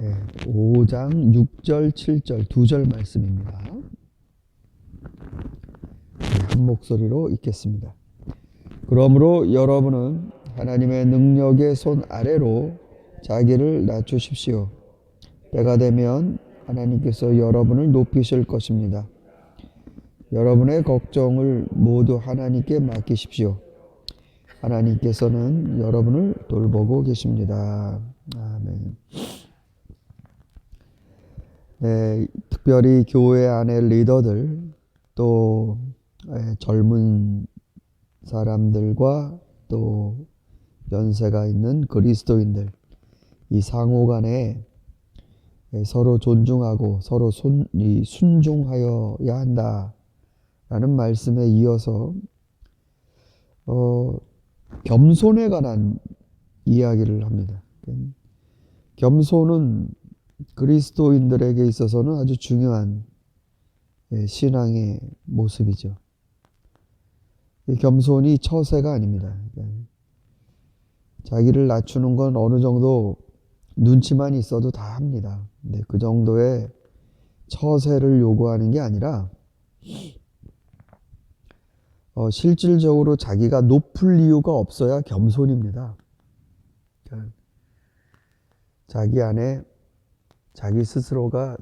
5장 6절, 7절 두 절 말씀입니다. 한 목소리로 읽겠습니다. 그러므로 여러분은 하나님의 능력의 손 아래로 자기를 낮추십시오. 때가 되면 하나님께서 여러분을 높이실 것입니다. 여러분의 걱정을 모두 하나님께 맡기십시오. 하나님께서는 여러분을 돌보고 계십니다. 아멘. 네, 특별히 교회 안의 리더들, 또 젊은 사람들과 또 연세가 있는 그리스도인들, 이 상호 간에 서로 존중하고 서로 순종하여야 한다라는 말씀에 이어서 겸손에 관한 이야기를 합니다. 겸손은 그리스도인들에게 있어서는 아주 중요한 신앙의 모습이죠. 겸손이 처세가 아닙니다. 자기를 낮추는 건 어느 정도 눈치만 있어도 다 합니다. 근데 그 정도의 처세를 요구하는 게 아니라 실질적으로 자기가 높을 이유가 없어야 겸손입니다. 자기 안에 자기 스스로가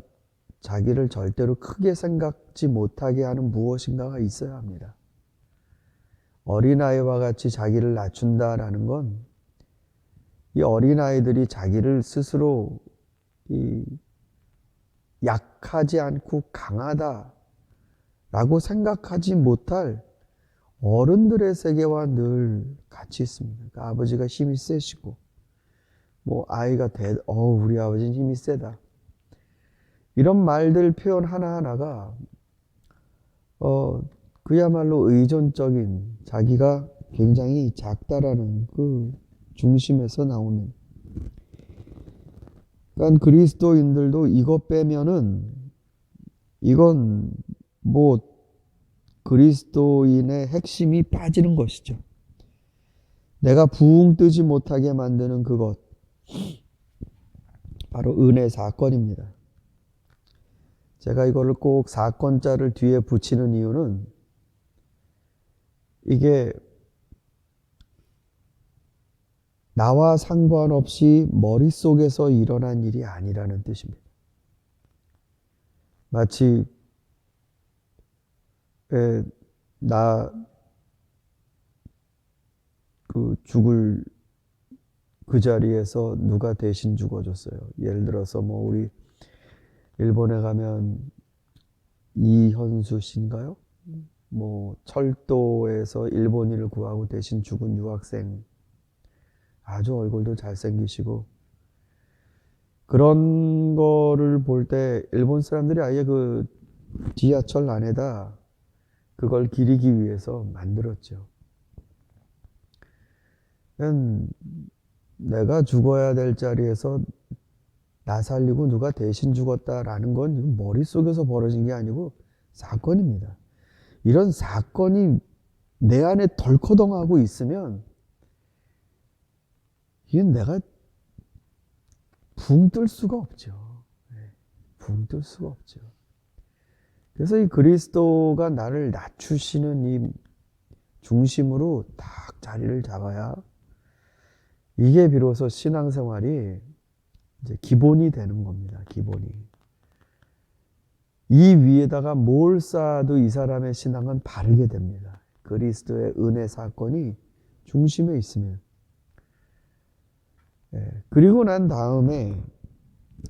자기를 절대로 크게 생각지 못하게 하는 무엇인가가 있어야 합니다. 어린아이와 같이 자기를 낮춘다라는 건 이 어린아이들이 자기를 스스로 약하지 않고 강하다라고 생각하지 못할 어른들의 세계와 늘 같이 있습니다. 그러니까 아버지가 힘이 세시고 아이가 우리 아버지는 힘이 세다. 이런 말들 표현 하나하나가 그야말로 의존적인 자기가 굉장히 작다라는 그 중심에서 나오는. 그러니까 그리스도인들도 이거 빼면은 이건 그리스도인의 핵심이 빠지는 것이죠. 내가 붕 뜨지 못하게 만드는 그것, 바로 은혜 사건입니다. 제가 이거를 꼭 사건자를 뒤에 붙이는 이유는 이게 나와 상관없이 머릿속에서 일어난 일이 아니라는 뜻입니다. 마치 죽을 그 자리에서 누가 대신 죽어줬어요. 예를 들어서 우리 일본에 가면 이현수 씨인가요? 철도에서 일본인을 구하고 대신 죽은 유학생, 아주 얼굴도 잘생기시고, 그런 거를 볼 때 일본 사람들이 아예 그 지하철 안에다 그걸 기리기 위해서 만들었죠. 내가 죽어야 될 자리에서 나 살리고 누가 대신 죽었다라는 건 머릿속에서 벌어진 게 아니고 사건입니다. 이런 사건이 내 안에 덜커덩하고 있으면 이건 내가 붕 뜰 수가 없죠. 붕 뜰 수가 없죠. 그래서 이 그리스도가 나를 낮추시는 이 중심으로 딱 자리를 잡아야 이게 비로소 신앙생활이 이제 기본이 되는 겁니다. 기본이. 이 위에다가 뭘 쌓아도 이 사람의 신앙은 바르게 됩니다. 그리스도의 은혜 사건이 중심에 있으면. 그리고 난 다음에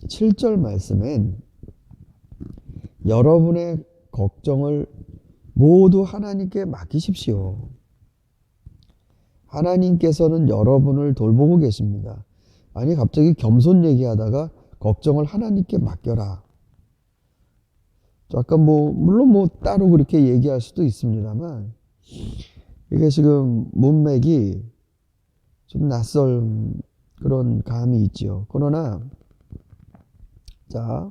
7절 말씀엔 여러분의 걱정을 모두 하나님께 맡기십시오. 하나님께서는 여러분을 돌보고 계십니다. 아니, 갑자기 겸손 얘기하다가 걱정을 하나님께 맡겨라. 아까 물론 따로 그렇게 얘기할 수도 있습니다만, 이게 지금 문맥이 좀 낯설 그런 감이 있죠. 그러나, 자,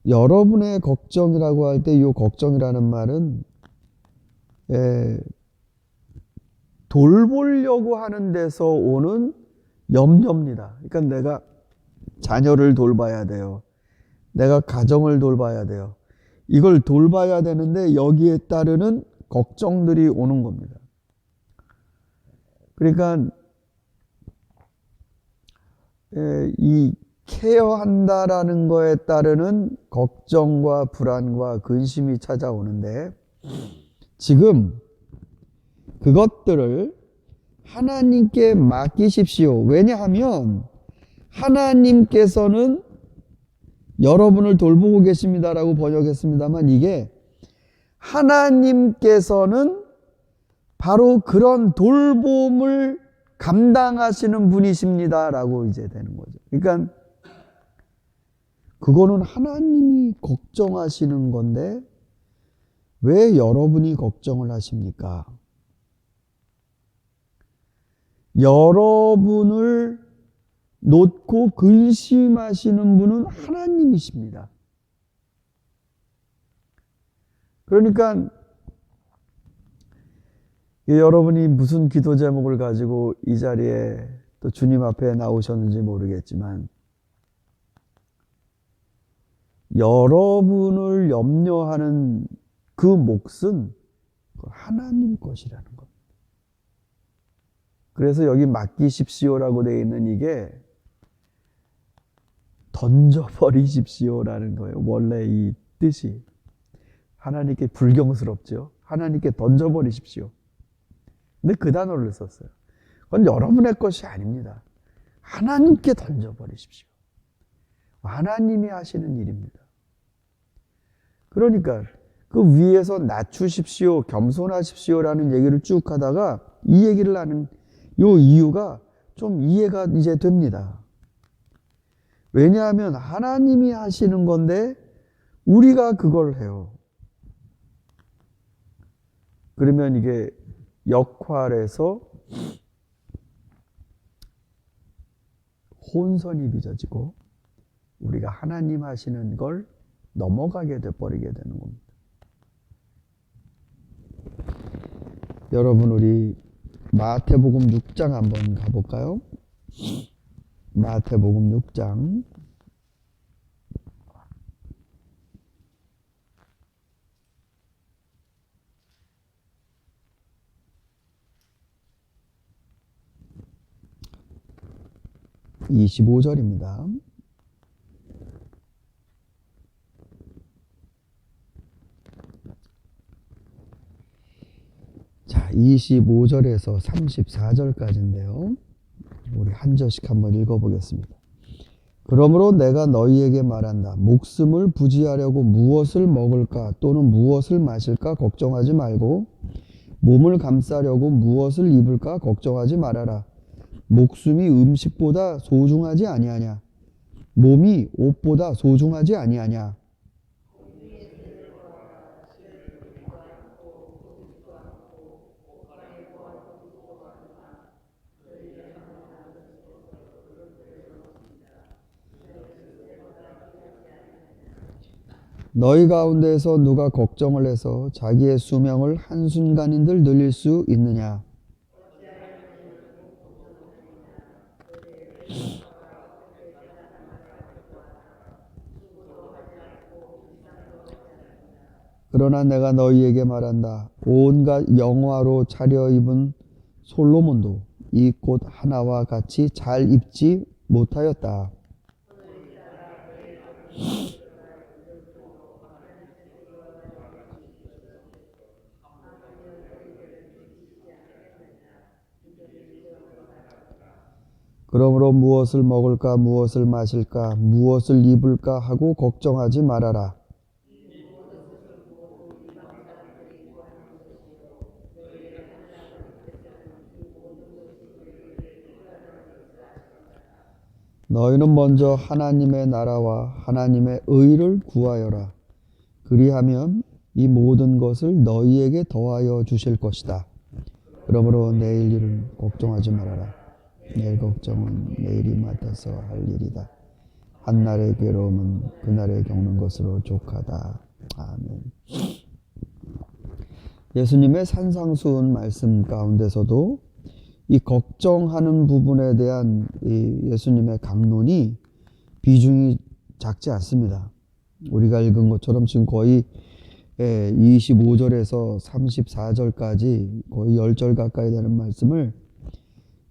여러분의 걱정이라고 할 때 이 걱정이라는 말은 돌보려고 하는 데서 오는 염려입니다. 그러니까 내가 자녀를 돌봐야 돼요. 내가 가정을 돌봐야 돼요. 이걸 돌봐야 되는데 여기에 따르는 걱정들이 오는 겁니다. 그러니까 이 케어한다라는 거에 따르는 걱정과 불안과 근심이 찾아오는데 지금 그것들을 하나님께 맡기십시오. 왜냐하면 하나님께서는 여러분을 돌보고 계십니다라고 번역했습니다만 이게 하나님께서는 바로 그런 돌봄을 감당하시는 분이십니다라고 이제 되는 거죠. 그러니까 그거는 하나님이 걱정하시는 건데 왜 여러분이 걱정을 하십니까? 여러분을 놓고 근심하시는 분은 하나님이십니다. 그러니까 여러분이 무슨 기도 제목을 가지고 이 자리에 또 주님 앞에 나오셨는지 모르겠지만 여러분을 염려하는 그 몫은 하나님 것이라는 겁니다. 그래서 여기 맡기십시오라고 되어 있는 이게 던져버리십시오라는 거예요. 원래 이 뜻이 하나님께 불경스럽죠. 하나님께 던져버리십시오. 근데 그 단어를 썼어요. 그건 여러분의 것이 아닙니다. 하나님께 던져버리십시오. 하나님이 하시는 일입니다. 그러니까 그 위에서 낮추십시오, 겸손하십시오라는 얘기를 쭉 하다가 이 얘기를 하는 요 이유가 좀 이해가 이제 됩니다. 왜냐하면 하나님이 하시는 건데 우리가 그걸 해요. 그러면 이게 역할에서 혼선이 빚어지고 우리가 하나님 하시는 걸 넘어가게 돼버리게 되는 겁니다. 여러분 우리 마태복음 6장 한번 가볼까요? 마태복음 6장 25절입니다. 자, 25절에서 34절까지인데요. 우리 한 절씩 한번 읽어보겠습니다. 그러므로 내가 너희에게 말한다. 목숨을 부지하려고 무엇을 먹을까 또는 무엇을 마실까 걱정하지 말고 몸을 감싸려고 무엇을 입을까 걱정하지 말아라. 목숨이 음식보다 소중하지 아니하냐? 몸이 옷보다 소중하지 아니하냐? 너희 가운데서 누가 걱정을 해서 자기의 수명을 한순간인들 늘릴 수 있느냐? 그러나 내가 너희에게 말한다. 온갖 영화로 차려입은 솔로몬도 이 꽃 하나와 같이 잘 입지 못하였다. 그러므로 무엇을 먹을까 무엇을 마실까 무엇을 입을까 하고 걱정하지 말아라. 너희는 먼저 하나님의 나라와 하나님의 의를 구하여라. 그리하면 이 모든 것을 너희에게 더하여 주실 것이다. 그러므로 내일 일을 걱정하지 말아라. 내일 걱정은 내일이 맡아서 할 일이다. 한날의 괴로움은 그날에 겪는 것으로 족하다. 아멘. 예수님의 산상수훈 말씀 가운데서도 이 걱정하는 부분에 대한 이 예수님의 강론이 비중이 작지 않습니다. 우리가 읽은 것처럼 지금 거의 25절에서 34절까지 거의 10절 가까이 되는 말씀을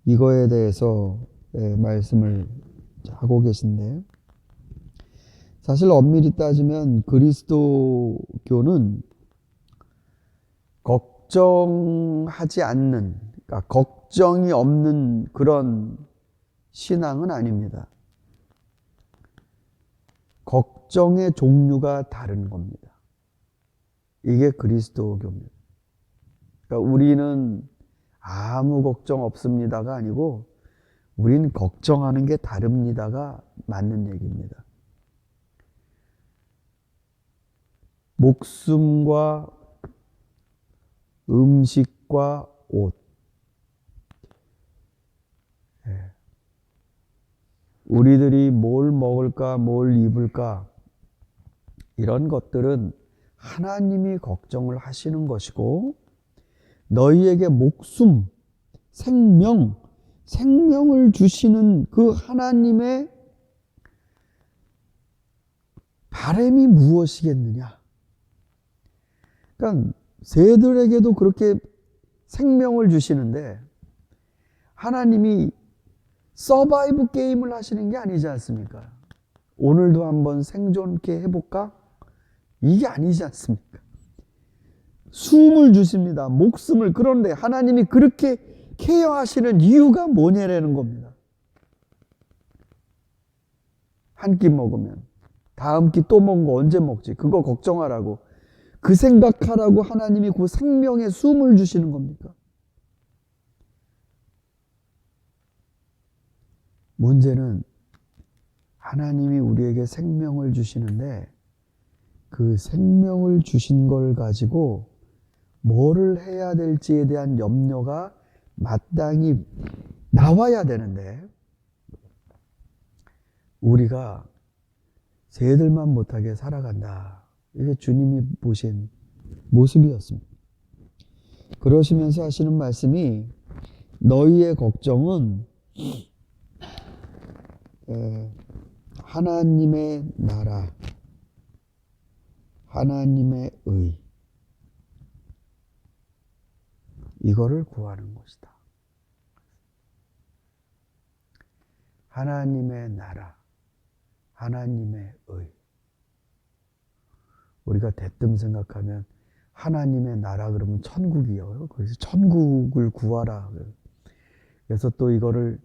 이거에 대해서 말씀을 하고 계신데, 사실 엄밀히 따지면 그리스도교는 걱정하지 않는, 그러니까 걱정이 없는 그런 신앙은 아닙니다. 걱정의 종류가 다른 겁니다. 이게 그리스도교입니다. 그러니까 우리는 아무 걱정 없습니다가 아니고 우린 걱정하는 게 다릅니다가 맞는 얘기입니다. 목숨과 음식과 옷, 우리들이 뭘 먹을까, 뭘 입을까, 이런 것들은 하나님이 걱정을 하시는 것이고, 너희에게 목숨, 생명을 주시는 그 하나님의 바람이 무엇이겠느냐? 그러니까 새들에게도 그렇게 생명을 주시는데 하나님이 서바이브 게임을 하시는 게 아니지 않습니까? 오늘도 한번 생존 있게 해볼까? 이게 아니지 않습니까? 숨을 주십니다. 목숨을. 그런데 하나님이 그렇게 케어하시는 이유가 뭐냐라는 겁니다. 한 끼 먹으면 다음 끼 또 먹은 거 언제 먹지? 그거 걱정하라고, 그 생각하라고 하나님이 그 생명의 숨을 주시는 겁니까? 문제는 하나님이 우리에게 생명을 주시는데 그 생명을 주신 걸 가지고 뭐를 해야 될지에 대한 염려가 마땅히 나와야 되는데, 우리가 새들만 못하게 살아간다. 이게 주님이 보신 모습이었습니다. 그러시면서 하시는 말씀이, 너희의 걱정은 하나님의 나라, 하나님의 의, 이거를 구하는 것이다. 하나님의 나라, 하나님의 의. 우리가 대뜸 생각하면 하나님의 나라 그러면 천국이요. 그래서 천국을 구하라. 그래서 또 이거를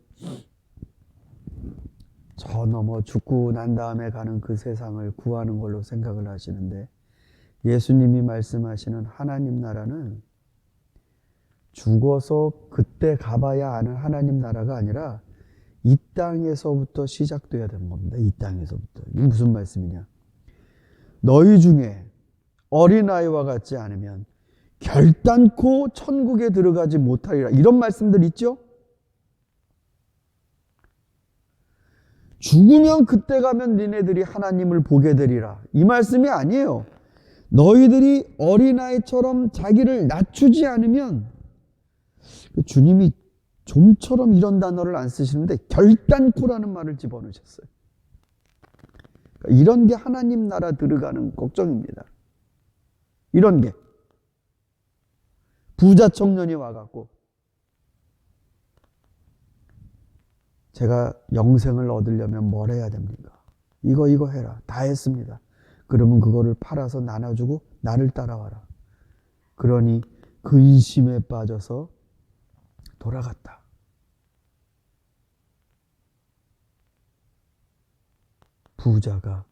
저 넘어 죽고 난 다음에 가는 그 세상을 구하는 걸로 생각을 하시는데, 예수님이 말씀하시는 하나님 나라는 죽어서 그때 가봐야 아는 하나님 나라가 아니라 이 땅에서부터 시작돼야 되는 겁니다. 이 땅에서부터. 이게 무슨 말씀이냐? 너희 중에 어린아이와 같지 않으면 결단코 천국에 들어가지 못하리라. 이런 말씀들 있죠? 죽으면 그때 가면 니네들이 하나님을 보게 되리라. 이 말씀이 아니에요. 너희들이 어린아이처럼 자기를 낮추지 않으면, 주님이 좀처럼 이런 단어를 안 쓰시는데 결단코라는 말을 집어넣으셨어요. 그러니까 이런 게 하나님 나라 들어가는 걱정입니다. 이런 게. 부자 청년이 와갖고 제가 영생을 얻으려면 뭘 해야 됩니까? 이거 해라. 다 했습니다. 그러면 그거를 팔아서 나눠주고 나를 따라와라. 그러니 근심에 빠져서 돌아갔다. 부자가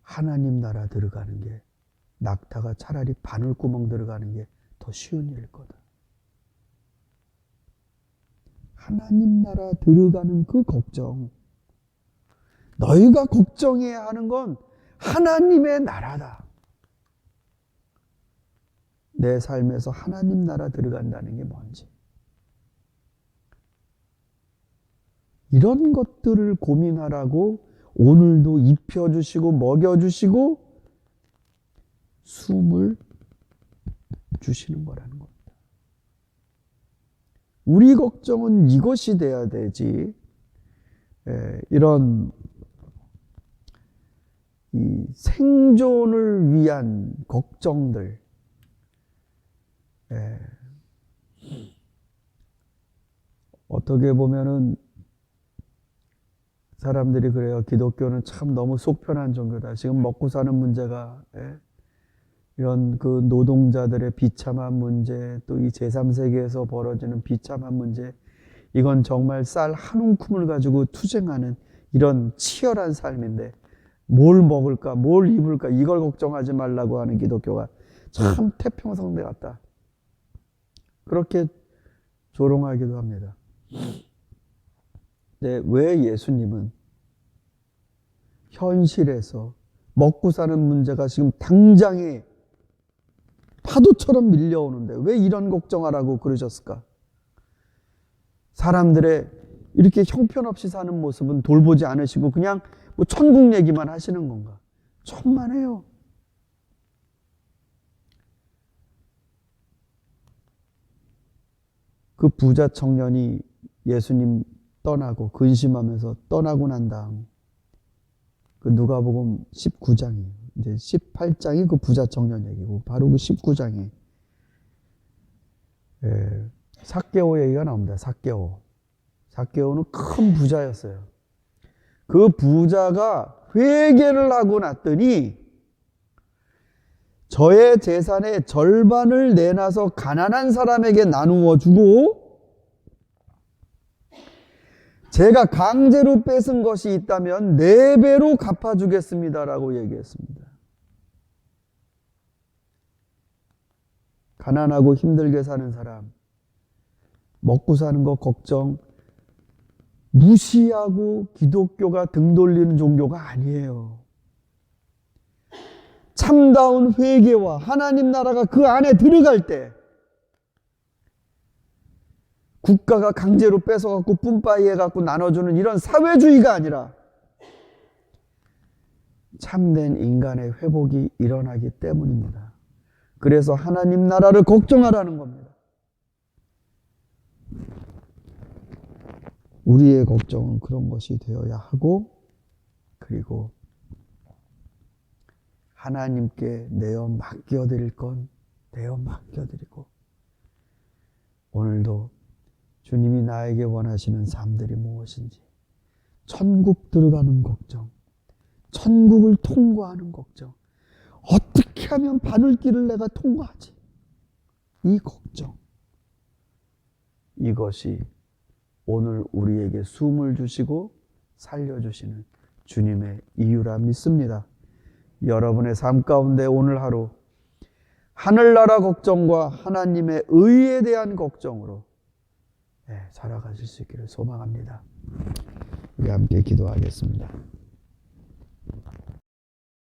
하나님 나라 들어가는 게, 낙타가 차라리 바늘구멍 들어가는 게 더 쉬운 일일 거다. 하나님 나라 들어가는 그 걱정, 너희가 걱정해야 하는 건 하나님의 나라다. 내 삶에서 하나님 나라 들어간다는 게 뭔지, 이런 것들을 고민하라고 오늘도 입혀주시고 먹여주시고 숨을 주시는 거라는 겁니다. 우리 걱정은 이것이 돼야 되지. 이런 이 생존을 위한 걱정들, 어떻게 보면은 사람들이 그래요. 기독교는 참 너무 속편한 종교다. 지금 먹고 사는 문제가, 이런 그 노동자들의 비참한 문제, 또 이 제3세계에서 벌어지는 비참한 문제, 이건 정말 쌀 한 움큼을 가지고 투쟁하는 이런 치열한 삶인데, 뭘 먹을까, 뭘 입을까, 이걸 걱정하지 말라고 하는 기독교가 참 태평성대 같다. 그렇게 조롱하기도 합니다. 네, 왜 예수님은 현실에서 먹고 사는 문제가 지금 당장에 파도처럼 밀려오는데 왜 이런 걱정하라고 그러셨을까? 사람들의 이렇게 형편없이 사는 모습은 돌보지 않으시고 그냥 뭐 천국 얘기만 하시는 건가? 천만에요. 그 부자 청년이 예수님 떠나고 근심하면서 떠나고 난 다음 그 누가복음 19장이에요. 이제 18장이 그 부자 청년 얘기고 바로 그 19장이 삭개오 얘기가 나옵니다. 삭개오는 큰 부자였어요. 그 부자가 회개를 하고 났더니 저의 재산의 절반을 내놔서 가난한 사람에게 나누어 주고 제가 강제로 뺏은 것이 있다면 4배로 갚아주겠습니다라고 얘기했습니다. 가난하고 힘들게 사는 사람, 먹고 사는 거 걱정 무시하고 기독교가 등 돌리는 종교가 아니에요. 참다운 회개와 하나님 나라가 그 안에 들어갈 때 국가가 강제로 뺏어갖고 뿜빠이 해갖고 나눠주는 이런 사회주의가 아니라 참된 인간의 회복이 일어나기 때문입니다. 그래서 하나님 나라를 걱정하라는 겁니다. 우리의 걱정은 그런 것이 되어야 하고, 그리고 하나님께 내어 맡겨드릴 건 내어 맡겨드리고, 오늘도 주님이 나에게 원하시는 삶들이 무엇인지, 천국 들어가는 걱정, 천국을 통과하는 걱정, 어떻게 하면 바늘길을 내가 통과하지? 이 걱정, 이것이 오늘 우리에게 숨을 주시고 살려주시는 주님의 이유라 믿습니다. 여러분의 삶 가운데 오늘 하루 하늘나라 걱정과 하나님의 의에 대한 걱정으로 살아가실 수 있기를 소망합니다. 우리 함께 기도하겠습니다.